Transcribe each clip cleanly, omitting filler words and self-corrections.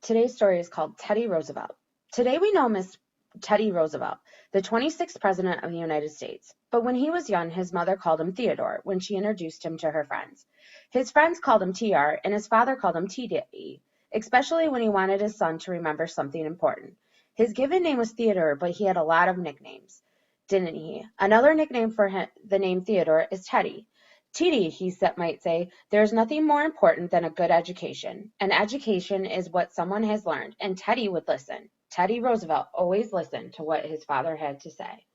Today's story is called Teddy Roosevelt. Today we know Miss Teddy Roosevelt, the 26th President of the United States. But when he was young, his mother called him Theodore when she introduced him to her friends. His friends called him TR, and his father called him TD, especially when he wanted his son to remember something important. His given name was Theodore, but he had a lot of nicknames, didn't he? Another nickname for the name Theodore is Teddy. TD, might say, there's nothing more important than a good education. An education is what someone has learned, and Teddy would listen. Teddy Roosevelt always listened to what his father had to say.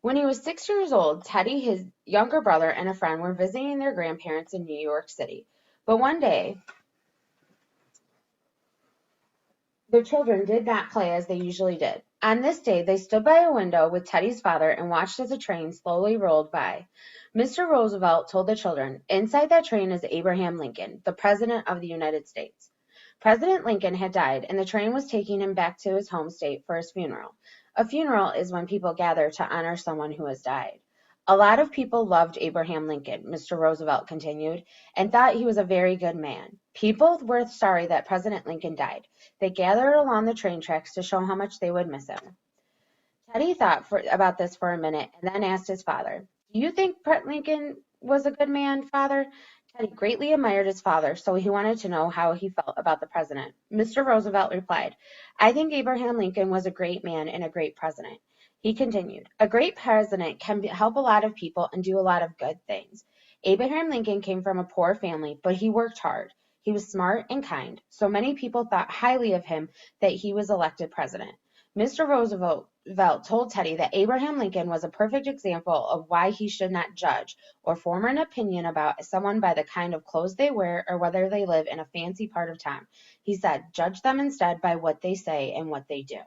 When he was 6 years old, Teddy, his younger brother, and a friend were visiting their grandparents in New York City. But one day, the children did not play as they usually did. On this day, they stood by a window with Teddy's father and watched as a train slowly rolled by. Mr. Roosevelt told the children, "Inside that train is Abraham Lincoln, the President of the United States." President Lincoln had died, and the train was taking him back to his home state for his funeral. A funeral is when people gather to honor someone who has died. A lot of people loved Abraham Lincoln, Mr. Roosevelt continued, and thought he was a very good man. People were sorry that President Lincoln died. They gathered along the train tracks to show how much they would miss him. Teddy thought about this for a minute and then asked his father, "Do you think Lincoln was a good man, Father?" Teddy greatly admired his father, so he wanted to know how he felt about the president. Mr. Roosevelt replied, "I think Abraham Lincoln was a great man and a great president." He continued, "A great president can help a lot of people and do a lot of good things. Abraham Lincoln came from a poor family, but he worked hard. He was smart and kind, so many people thought highly of him that he was elected president." Mr. Roosevelt told Teddy that Abraham Lincoln was a perfect example of why he should not judge or form an opinion about someone by the kind of clothes they wear or whether they live in a fancy part of town. He said, "Judge them instead by what they say and what they do."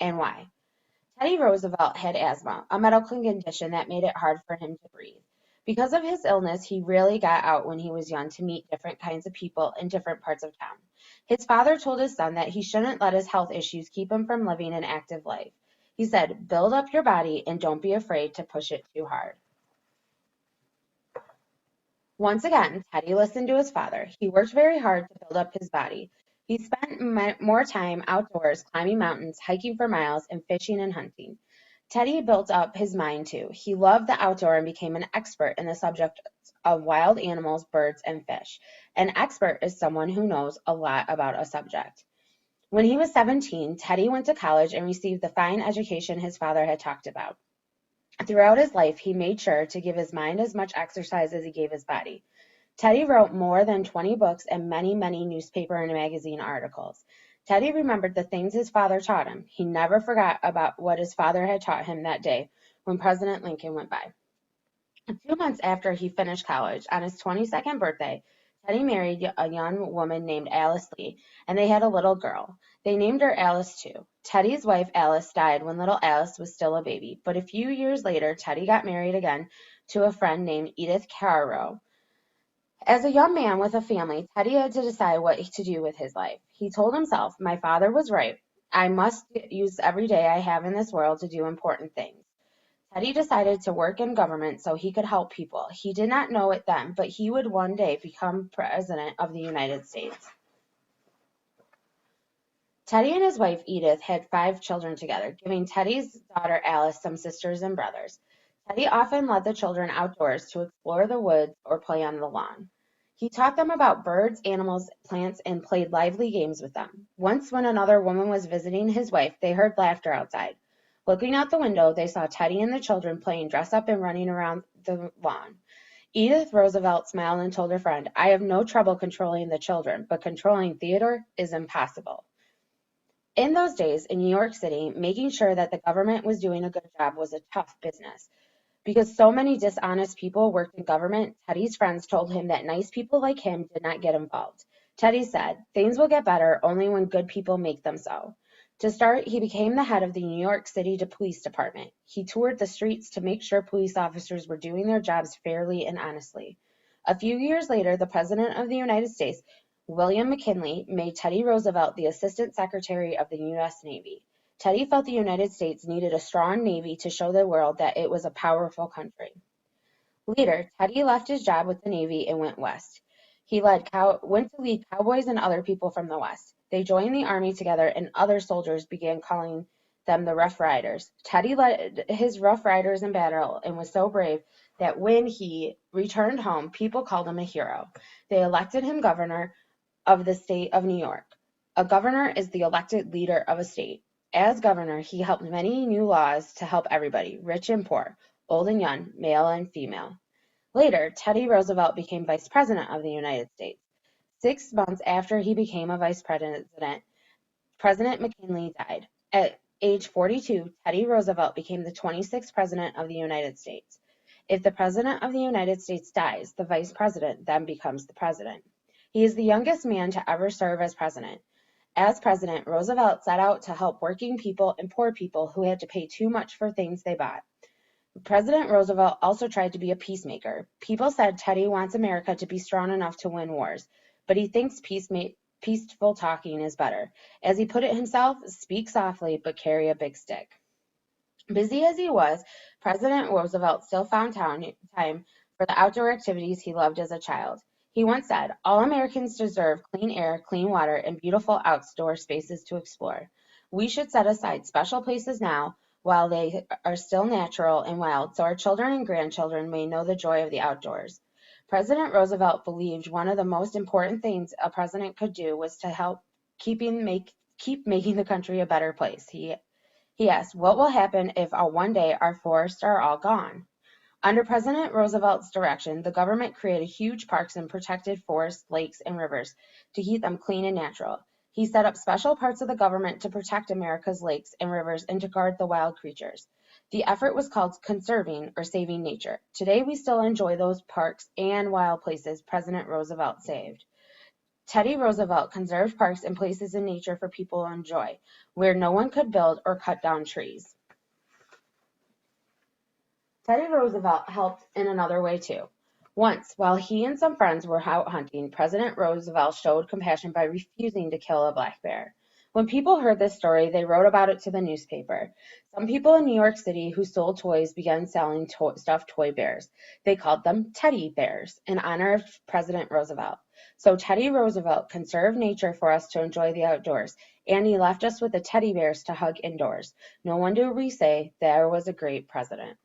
And why? Teddy Roosevelt had asthma, a medical condition that made it hard for him to breathe. Because of his illness, he rarely got out when he was young to meet different kinds of people in different parts of town. His father told his son that he shouldn't let his health issues keep him from living an active life. He said, "Build up your body and don't be afraid to push it too hard." Once again, Teddy listened to his father. He worked very hard to build up his body. He spent more time outdoors, climbing mountains, hiking for miles, and fishing and hunting. Teddy built up his mind too. He loved the outdoor and became an expert in the subject of wild animals, birds, and fish. An expert is someone who knows a lot about a subject. When he was 17, Teddy went to college and received the fine education his father had talked about. Throughout his life, he made sure to give his mind as much exercise as he gave his body. Teddy wrote more than 20 books and many, many newspaper and magazine articles. Teddy remembered the things his father taught him. He never forgot about what his father had taught him that day when President Lincoln went by. 2 months after he finished college, on his 22nd birthday, Teddy married a young woman named Alice Lee, and they had a little girl. They named her Alice too. Teddy's wife Alice died when little Alice was still a baby, but a few years later, Teddy got married again to a friend named Edith Caro. As a young man with a family, Teddy had to decide what to do with his life. He told himself, "My father was right. I must use every day I have in this world to do important things." Teddy decided to work in government so he could help people. He did not know it then, but he would one day become President of the United States. Teddy and his wife Edith had 5 children together, giving Teddy's daughter Alice some sisters and brothers. Teddy often led the children outdoors to explore the woods or play on the lawn. He taught them about birds, animals, plants, and played lively games with them. Once, when another woman was visiting his wife, they heard laughter outside. Looking out the window, they saw Teddy and the children playing dress-up and running around the lawn. Edith Roosevelt smiled and told her friend, "I have no trouble controlling the children, but controlling Theodore is impossible." In those days, in New York City, making sure that the government was doing a good job was a tough business. Because so many dishonest people worked in government, Teddy's friends told him that nice people like him did not get involved. Teddy said, "Things will get better only when good people make them so." To start, he became the head of the New York City Police Department. He toured the streets to make sure police officers were doing their jobs fairly and honestly. A few years later, the President of the United States, William McKinley, made Teddy Roosevelt the Assistant Secretary of the U.S. Navy. Teddy felt the United States needed a strong navy to show the world that it was a powerful country. Later, Teddy left his job with the Navy and went west. He went to lead cowboys and other people from the West. They joined the army together, and other soldiers began calling them the Rough Riders. Teddy led his Rough Riders in battle and was so brave that when he returned home, people called him a hero. They elected him governor of the state of New York. A governor is the elected leader of a state. As governor, he helped many new laws to help everybody, rich and poor, old and young, male and female. Later, Teddy Roosevelt became Vice President of the United States. 6 months after he became a Vice President, President McKinley died. At age 42, Teddy Roosevelt became the 26th President of the United States. If the President of the United States dies, the Vice President then becomes the President. He is the youngest man to ever serve as President. As President, Roosevelt set out to help working people and poor people who had to pay too much for things they bought. President Roosevelt also tried to be a peacemaker. People said Teddy wants America to be strong enough to win wars, but he thinks peaceful talking is better. As he put it himself, speak softly, but carry a big stick. Busy as he was, President Roosevelt still found time for the outdoor activities he loved as a child. He once said, "All Americans deserve clean air, clean water, and beautiful outdoor spaces to explore. We should set aside special places now while they are still natural and wild so our children and grandchildren may know the joy of the outdoors." President Roosevelt believed one of the most important things a president could do was to help keep making the country a better place. He asked, "What will happen if one day our forests are all gone?" Under President Roosevelt's direction, the government created huge parks and protected forests, lakes, and rivers to keep them clean and natural. He set up special parts of the government to protect America's lakes and rivers and to guard the wild creatures. The effort was called conserving or saving nature. Today we still enjoy those parks and wild places President Roosevelt saved. Teddy Roosevelt conserved parks and places in nature for people to enjoy, where no one could build or cut down trees. Teddy Roosevelt helped in another way too. Once, while he and some friends were out hunting, President Roosevelt showed compassion by refusing to kill a black bear. When people heard this story, they wrote about it to the newspaper. Some people in New York City who sold toys began selling stuffed toy bears. They called them teddy bears in honor of President Roosevelt. So Teddy Roosevelt conserved nature for us to enjoy the outdoors, and he left us with the teddy bears to hug indoors. No wonder we say there was a great president.